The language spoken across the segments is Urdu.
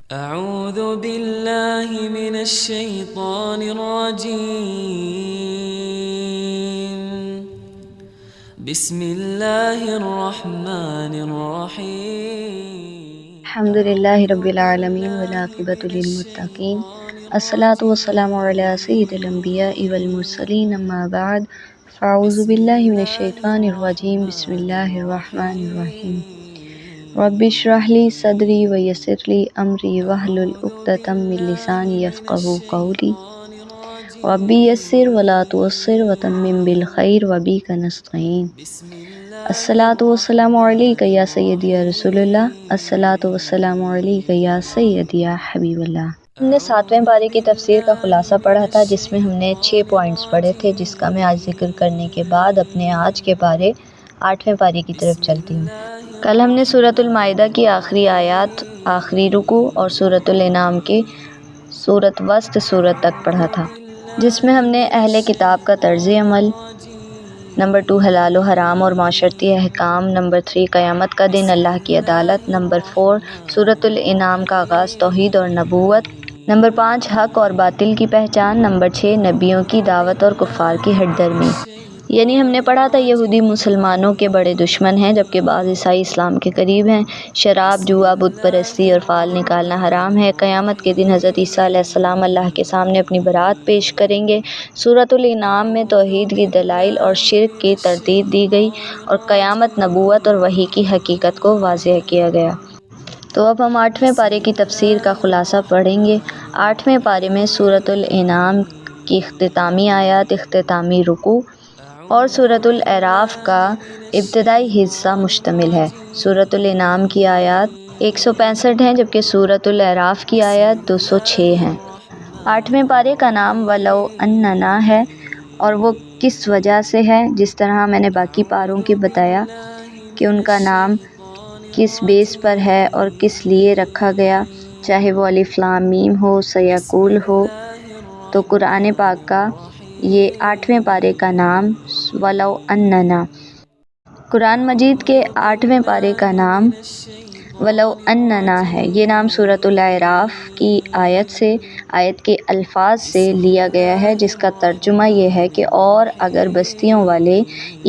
أعوذ بالله من الشيطان الرجيم بسم الله الرحمن الرحيم الحمد لله رب العالمين والعاقبة للمتقين الصلاة والسلام على سيد الأنبياء والمرسلين أما بعد فأعوذ بالله من الشيطان الرجيم بسم الله الرحمن الرحيم رب اشرح لي صدري ويسر لي أمري واحلل عقدة من لساني يفقهوا قولي ربي يسر ولا تعسر وتمم بالخير وبك نستعين الصلاۃ والسلام علیک یا سیدی یا رسول اللہ الصلاۃ والسلام علیک یا سیدی یا حبیب اللہ۔ ہم نے 7ویں پارے کی تفسیر کا خلاصہ پڑھا تھا جس میں ہم نے 6 پوائنٹس پڑھے تھے، جس کا میں آج ذکر کرنے کے بعد اپنے آج کے پارے 8ویں پارے کی طرف چلتی ہوں۔ کل ہم نے سورۃ المائدہ کی آخری آیات، آخری رکوع اور سورۃ الانعام کے سورۃ وسط سورت تک پڑھا تھا، جس میں ہم نے اہل کتاب کا طرز عمل، نمبر 2 حلال و حرام اور معاشرتی احکام، نمبر 3 قیامت کا دن، اللہ کی عدالت، نمبر 4 سورۃ الانعام کا آغاز توحید اور نبوت، نمبر 5 حق اور باطل کی پہچان، نمبر 6 نبیوں کی دعوت اور کفار کی ہٹ درمی۔ یعنی ہم نے پڑھا تھا یہودی مسلمانوں کے بڑے دشمن ہیں جبکہ بعض عیسائی اسلام کے قریب ہیں، شراب، جوا، بت پرستی اور فال نکالنا حرام ہے، قیامت کے دن حضرت عیسیٰ علیہ السلام اللہ کے سامنے اپنی برات پیش کریں گے، سورۃ الانعام میں توحید کی دلائل اور شرک کی تردید دی گئی اور قیامت، نبوت اور وحی کی حقیقت کو واضح کیا گیا۔ تو اب ہم 8ویں پارے کی تفسیر کا خلاصہ پڑھیں گے۔ 8ویں پارے میں سورۃ الانعام کی اختتامی آیات، اختتامی رکوع اور سورۃ الاعراف کا ابتدائی حصہ مشتمل ہے۔ سورۃ الانعام کی آیات 165 ہیں جبکہ سورۃ الاعراف کی آیات 206 ہیں۔ 8ویں پارے کا نام وَلَوْ أَنَّنَا ہے اور وہ کس وجہ سے ہے، جس طرح میں نے باقی پاروں کی بتایا کہ ان کا نام کس بیس پر ہے اور کس لیے رکھا گیا، چاہے وہ الف لام میم ہو، سیقول ہو، تو قرآن پاک کا یہ 8ویں پارے کا نام وَلَوْ أَنَّنَا، قرآن مجید کے 8ویں پارے کا نام وَلَوْ أَنَّنَا ہے۔ یہ نام سورۃ الاعراف کی آیت کے الفاظ سے لیا گیا ہے، جس کا ترجمہ یہ ہے کہ اور اگر بستیوں والے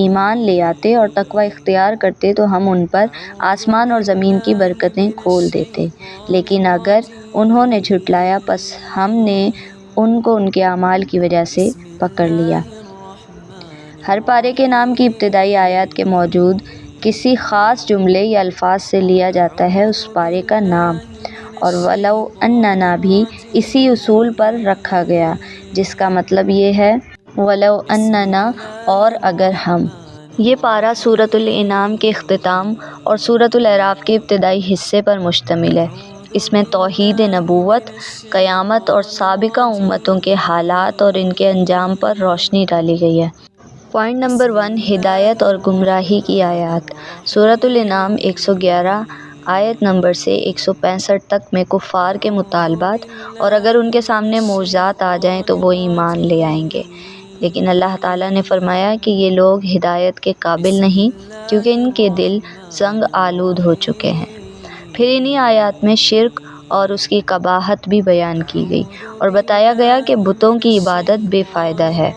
ایمان لے آتے اور تقوی اختیار کرتے تو ہم ان پر آسمان اور زمین کی برکتیں کھول دیتے، لیکن اگر انہوں نے جھٹلایا پس ہم نے ان کو ان کے اعمال کی وجہ سے پکڑ لیا۔ ہر پارے کے نام کی ابتدائی آیات کے موجود کسی خاص جملے یا الفاظ سے لیا جاتا ہے اس پارے کا نام، اور وَلَوْ أَنَّنَا بھی اسی اصول پر رکھا گیا، جس کا مطلب یہ ہے وَلَوْ أَنَّنَا اور اگر ہم۔ یہ پارہ سورۃ الانعام کے اختتام اور سورۃ الاعراف کے ابتدائی حصے پر مشتمل ہے۔ اس میں توحید نبوت، قیامت اور سابقہ امتوں کے حالات اور ان کے انجام پر روشنی ڈالی گئی ہے۔ پوائنٹ نمبر 1 ہدایت اور گمراہی کی آیات۔ سورۃ الانعام 111 آیت نمبر سے 165 تک میں کفار کے مطالبات اور اگر ان کے سامنے معجزات آ جائیں تو وہ ایمان لے آئیں گے، لیکن اللہ تعالیٰ نے فرمایا کہ یہ لوگ ہدایت کے قابل نہیں کیونکہ ان کے دل زنگ آلود ہو چکے ہیں۔ پھر انہی آیات میں شرک اور اس کی قباحت بھی بیان کی گئی اور بتایا گیا کہ بتوں کی عبادت بے فائدہ ہے۔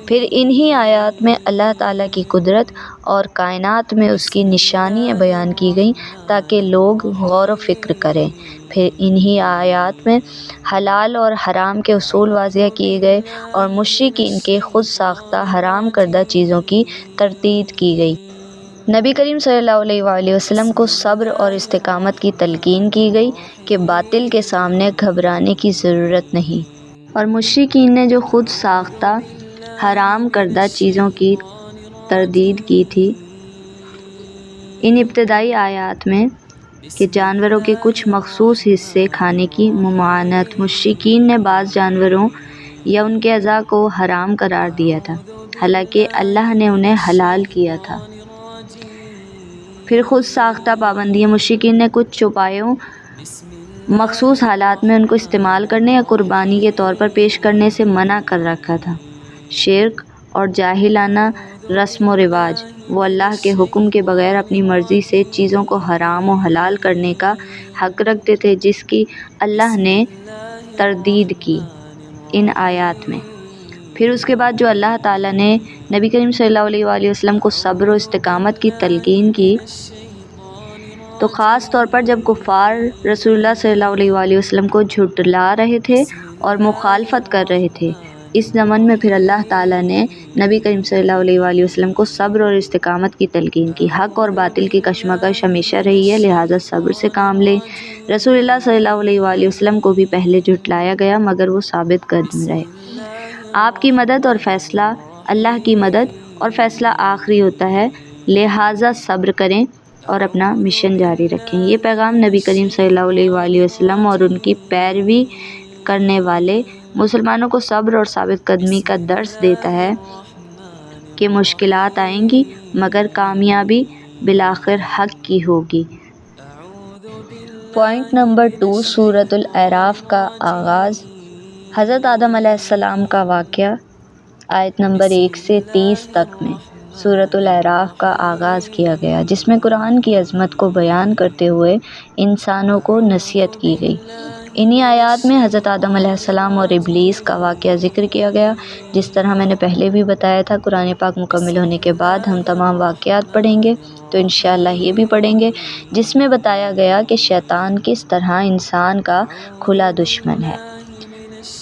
پھر انہی آیات میں اللہ تعالیٰ کی قدرت اور کائنات میں اس کی نشانیاں بیان کی گئیں تاکہ لوگ غور و فکر کریں۔ پھر انہی آیات میں حلال اور حرام کے اصول واضح کیے گئے اور مشرکین کے خود ساختہ حرام کردہ چیزوں کی تردید کی گئی۔ نبی کریم صلی اللہ علیہ وآلہ وسلم کو صبر اور استقامت کی تلقین کی گئی کہ باطل کے سامنے گھبرانے کی ضرورت نہیں، اور مشرکین نے جو خود ساختہ حرام کردہ چیزوں کی تردید کی تھی۔ ان ابتدائی آیات میں کہ جانوروں کے کچھ مخصوص حصے کھانے کی ممانعت، مشرکین نے بعض جانوروں یا ان کے اعضاء کو حرام قرار دیا تھا حالانکہ اللہ نے انہیں حلال کیا تھا۔ پھر خود ساختہ پابندیاں، مشرکین نے کچھ چوپایوں مخصوص حالات میں ان کو استعمال کرنے یا قربانی کے طور پر پیش کرنے سے منع کر رکھا تھا۔ شرک اور جاہلانہ رسم و رواج، وہ اللہ کے حکم کے بغیر اپنی مرضی سے چیزوں کو حرام و حلال کرنے کا حق رکھتے تھے، جس کی اللہ نے تردید کی ان آیات میں۔ پھر اس کے بعد جو اللہ تعالیٰ نے نبی کریم صلی اللہ علیہ وآلہ وسلم کو صبر و استقامت کی تلقین کی، تو خاص طور پر جب کفار رسول اللہ صلی اللہ علیہ وآلہ وسلم کو جھٹلا رہے تھے اور مخالفت کر رہے تھے، اس زمن میں پھر اللہ تعالیٰ نے نبی کریم صلی اللہ علیہ وآلہ وسلم کو صبر اور استقامت کی تلقین کی۔ حق اور باطل کی کشمکش ہمیشہ رہی ہے، لہٰذا صبر سے کام لیں۔ رسول اللہ صلی اللہ علیہ وآلہ وسلم کو بھی پہلے جھٹلایا گیا مگر وہ ثابت قدم رہے۔ آپ کی مدد اور فیصلہ، اللہ کی مدد اور فیصلہ آخری ہوتا ہے، لہٰذا صبر کریں اور اپنا مشن جاری رکھیں۔ یہ پیغام نبی کریم صلی اللہ علیہ وآلہ وسلم اور ان کی پیروی کرنے والے مسلمانوں کو صبر اور ثابت قدمی کا درس دیتا ہے کہ مشکلات آئیں گی مگر کامیابی بالآخر حق کی ہوگی۔ پوائنٹ نمبر 2، سورۃ الاعراف کا آغاز۔ حضرت آدم علیہ السلام کا واقعہ آیت نمبر 1 سے 30 تک میں سورۃ الاعراف کا آغاز کیا گیا، جس میں قرآن کی عظمت کو بیان کرتے ہوئے انسانوں کو نصیحت کی گئی۔ انہی آیات میں حضرت آدم علیہ السلام اور ابلیس کا واقعہ ذکر کیا گیا۔ جس طرح میں نے پہلے بھی بتایا تھا، قرآن پاک مکمل ہونے کے بعد ہم تمام واقعات پڑھیں گے، تو انشاءاللہ یہ بھی پڑھیں گے، جس میں بتایا گیا کہ شیطان کس طرح انسان کا کھلا دشمن ہے۔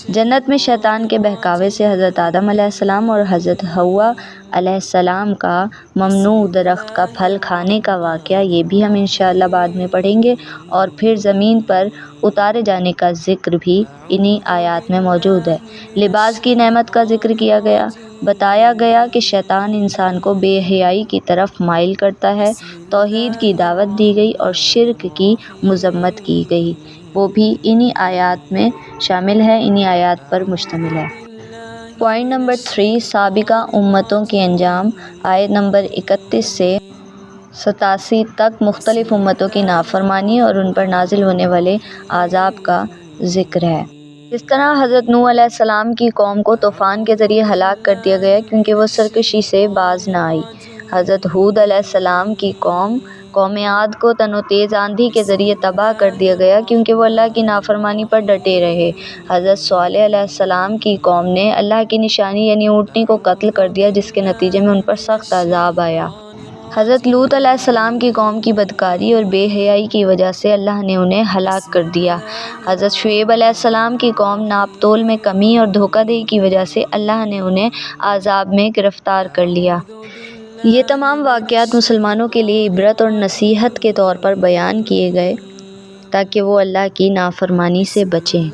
جنت میں شیطان کے بہکاوے سے حضرت آدم علیہ السلام اور حضرت حوا علیہ السلام کا ممنوع درخت کا پھل کھانے کا واقعہ، یہ بھی ہم انشاءاللہ بعد میں پڑھیں گے، اور پھر زمین پر اتارے جانے کا ذکر بھی انہی آیات میں موجود ہے۔ لباس کی نعمت کا ذکر کیا گیا، بتایا گیا کہ شیطان انسان کو بے حیائی کی طرف مائل کرتا ہے، توحید کی دعوت دی گئی اور شرک کی مذمت کی گئی، وہ بھی انہی آیات میں شامل ہے، انہی آیات پر مشتمل ہے۔ پوائنٹ نمبر 3، سابقہ امتوں کے انجام۔ آیت نمبر 31 سے 87 تک مختلف امتوں کی نافرمانی اور ان پر نازل ہونے والے عذاب کا ذکر ہے۔ اس طرح حضرت نوح علیہ السلام کی قوم کو طوفان کے ذریعے ہلاک کر دیا گیا کیونکہ وہ سرکشی سے باز نہ آئی۔ حضرت ہود علیہ السلام کی قوم عاد کو تن و تیز آندھی کے ذریعے تباہ کر دیا گیا کیونکہ وہ اللہ کی نافرمانی پر ڈٹے رہے۔ حضرت صالح علیہ السلام کی قوم نے اللہ کی نشانی یعنی اونٹنی کو قتل کر دیا، جس کے نتیجے میں ان پر سخت عذاب آیا۔ حضرت لوط علیہ السلام کی قوم کی بدکاری اور بے حیائی کی وجہ سے اللہ نے انہیں ہلاک کر دیا۔ حضرت شعیب علیہ السلام کی قوم ناپ تول میں کمی اور دھوکہ دہی کی وجہ سے اللہ نے انہیں عذاب میں گرفتار کر لیا۔ یہ تمام واقعات مسلمانوں کے لیے عبرت اور نصیحت کے طور پر بیان کیے گئے تاکہ وہ اللہ کی نافرمانی سے بچیں،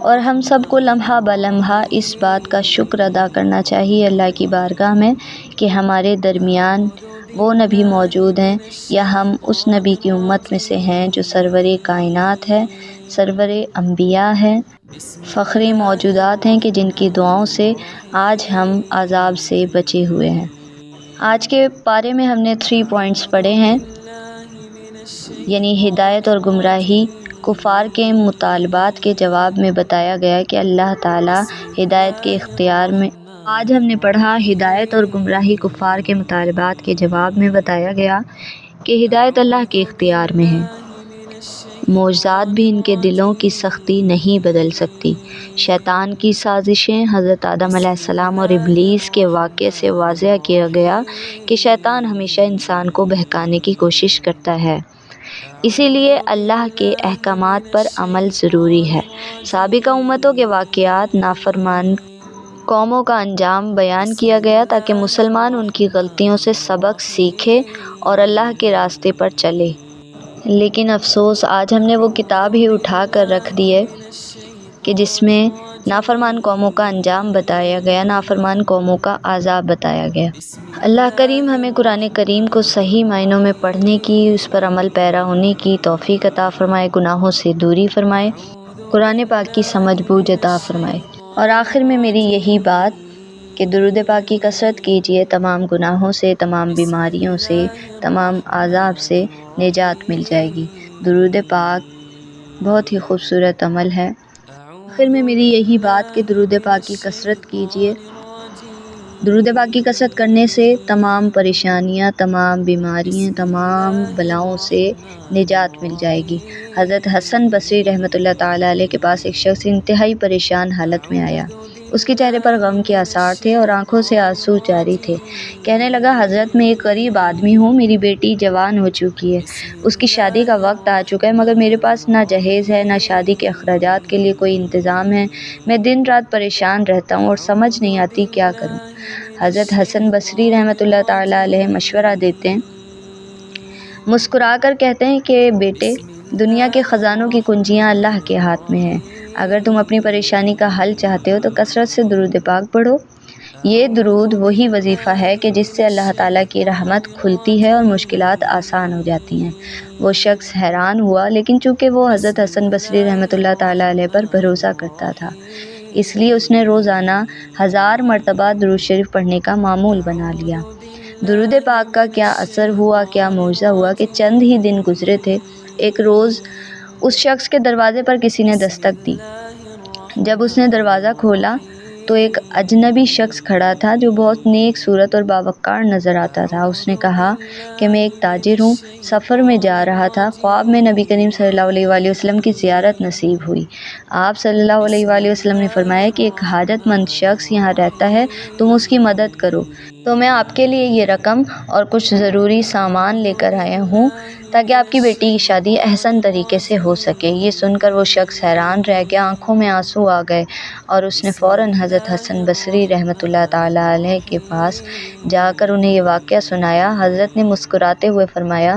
اور ہم سب کو لمحہ بلمحہ اس بات کا شکر ادا کرنا چاہیے اللہ کی بارگاہ میں کہ ہمارے درمیان وہ نبی موجود ہیں یا ہم اس نبی کی امت میں سے ہیں جو سرور کائنات ہے، سرور انبیاء ہے، فخر موجودات ہیں، کہ جن کی دعاؤں سے آج ہم عذاب سے بچے ہوئے ہیں۔ آج کے پارے میں ہم نے 3 پوائنٹس پڑھے ہیں، یعنی ہدایت اور گمراہی۔ کفار کے مطالبات کے جواب میں بتایا گیا کہ اللہ تعالیٰ ہدایت کے اختیار میں۔ آج ہم نے پڑھا ہدایت اور گمراہی۔ کفار کے مطالبات کے جواب میں بتایا گیا کہ ہدایت اللہ کے اختیار میں ہے، معجزات بھی ان کے دلوں کی سختی نہیں بدل سکتی۔ شیطان کی سازشیں۔ حضرت آدم علیہ السلام اور ابلیس کے واقعے سے واضح کیا گیا کہ شیطان ہمیشہ انسان کو بہکانے کی کوشش کرتا ہے، اسی لیے اللہ کے احکامات پر عمل ضروری ہے۔ سابقہ امتوں کے واقعات، نافرمان قوموں کا انجام بیان کیا گیا تاکہ مسلمان ان کی غلطیوں سے سبق سیکھے اور اللہ کے راستے پر چلے۔ لیکن افسوس، آج ہم نے وہ کتاب ہی اٹھا کر رکھ دی ہے کہ جس میں نافرمان قوموں کا انجام بتایا گیا، نافرمان قوموں کا عذاب بتایا گیا۔ اللہ کریم ہمیں قرآن کریم کو صحیح معنوں میں پڑھنے کی، اس پر عمل پیرا ہونے کی توفیق عطا فرمائے، گناہوں سے دوری فرمائے، قرآن پاک کی سمجھ بوجھ عطا فرمائے۔ اور آخر میں میری یہی بات کہ درود پاک کی کثرت کیجیے، تمام گناہوں سے، تمام بیماریوں سے، تمام عذاب سے نجات مل جائے گی۔ درود پاک بہت ہی خوبصورت عمل ہے۔ آخر میں میری یہی بات کہ درود پاک کی کثرت کیجیے، درود پاک کی کثرت کرنے سے تمام پریشانیاں، تمام بیماریاں، تمام بلاؤں سے نجات مل جائے گی۔ حضرت حسن بصری رحمۃ اللہ تعالیٰ علیہ کے پاس ایک شخص انتہائی پریشان حالت میں آیا۔ اس کے چہرے پر غم کے آثار تھے اور آنکھوں سے آنسو جاری تھے۔ کہنے لگا، حضرت میں ایک غریب آدمی ہوں، میری بیٹی جوان ہو چکی ہے، اس کی شادی کا وقت آ چکا ہے، مگر میرے پاس نہ جہیز ہے، نہ شادی کے اخراجات کے لیے کوئی انتظام ہے۔ میں دن رات پریشان رہتا ہوں اور سمجھ نہیں آتی کیا کروں۔ حضرت حسن بصری رحمۃ اللہ تعالیٰ علیہ مشورہ دیتے ہیں، مسکرا کر کہتے ہیں کہ بیٹے، دنیا کے خزانوں کی کنجیاں اللہ کے ہاتھ میں ہیں۔ اگر تم اپنی پریشانی کا حل چاہتے ہو تو کثرت سے درود پاک پڑھو۔ یہ درود وہی وظیفہ ہے کہ جس سے اللہ تعالیٰ کی رحمت کھلتی ہے اور مشکلات آسان ہو جاتی ہیں۔ وہ شخص حیران ہوا، لیکن چونکہ وہ حضرت حسن بصری رحمۃ اللہ تعالیٰ علیہ پر بھروسہ کرتا تھا، اس لیے اس نے روزانہ 1000 مرتبہ درود شریف پڑھنے کا معمول بنا لیا۔ درود پاک کا کیا اثر ہوا، کیا معجزہ ہوا کہ چند ہی دن گزرے تھے، ایک روز اس شخص کے دروازے پر کسی نے دستک دی۔ جب اس نے دروازہ کھولا تو ایک اجنبی شخص کھڑا تھا جو بہت نیک صورت اور باوقار نظر آتا تھا۔ اس نے کہا کہ میں ایک تاجر ہوں، سفر میں جا رہا تھا، خواب میں نبی کریم صلی اللہ علیہ وآلہ وسلم کی زیارت نصیب ہوئی۔ آپ صلی اللہ علیہ وآلہ وسلم نے فرمایا کہ ایک حاجت مند شخص یہاں رہتا ہے، تم اس کی مدد کرو، تو میں آپ کے لیے یہ رقم اور کچھ ضروری سامان لے کر آیا ہوں تاکہ آپ کی بیٹی کی شادی احسن طریقے سے ہو سکے۔ یہ سن کر وہ شخص حیران رہ گیا، آنکھوں میں آنسو آ گئے اور اس نے فوراً حضرت حسن بصری رحمۃ اللہ تعالیٰ علیہ کے پاس جا کر انہیں یہ واقعہ سنایا۔ حضرت نے مسکراتے ہوئے فرمایا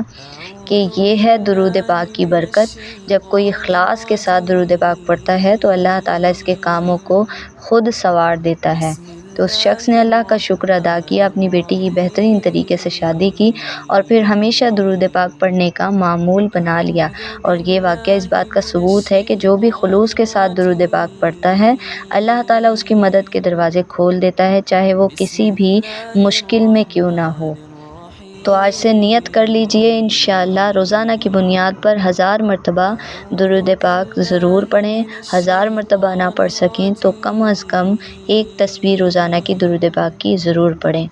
کہ یہ ہے درود پاک کی برکت، جب کوئی اخلاص کے ساتھ درود پاک پڑھتا ہے تو اللہ تعالیٰ اس کے کاموں کو خود سنوار دیتا ہے۔ تو اس شخص نے اللہ کا شکر ادا کیا، اپنی بیٹی کی بہترین طریقے سے شادی کی اور پھر ہمیشہ درود پاک پڑھنے کا معمول بنا لیا۔ اور یہ واقعہ اس بات کا ثبوت ہے کہ جو بھی خلوص کے ساتھ درود پاک پڑھتا ہے، اللہ تعالیٰ اس کی مدد کے دروازے کھول دیتا ہے، چاہے وہ کسی بھی مشکل میں کیوں نہ ہو۔ تو آج سے نیت کر لیجئے، انشاءاللہ روزانہ کی بنیاد پر 1000 مرتبہ درود پاک ضرور پڑھیں۔ 1000 مرتبہ نہ پڑھ سکیں تو کم از کم ایک تسبیح روزانہ کی درود پاک کی ضرور پڑھیں۔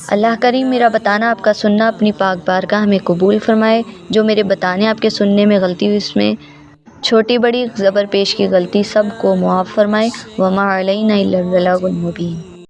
اللہ کریم میرا بتانا، آپ کا سننا اپنی پاک بارگاہ میں قبول فرمائے۔ جو میرے بتانے آپ کے سننے میں غلطی ہوئی، اس میں چھوٹی بڑی زبر پیش کی غلطی سب کو معاف فرمائے۔ وما علینا الا البلاغ المبین۔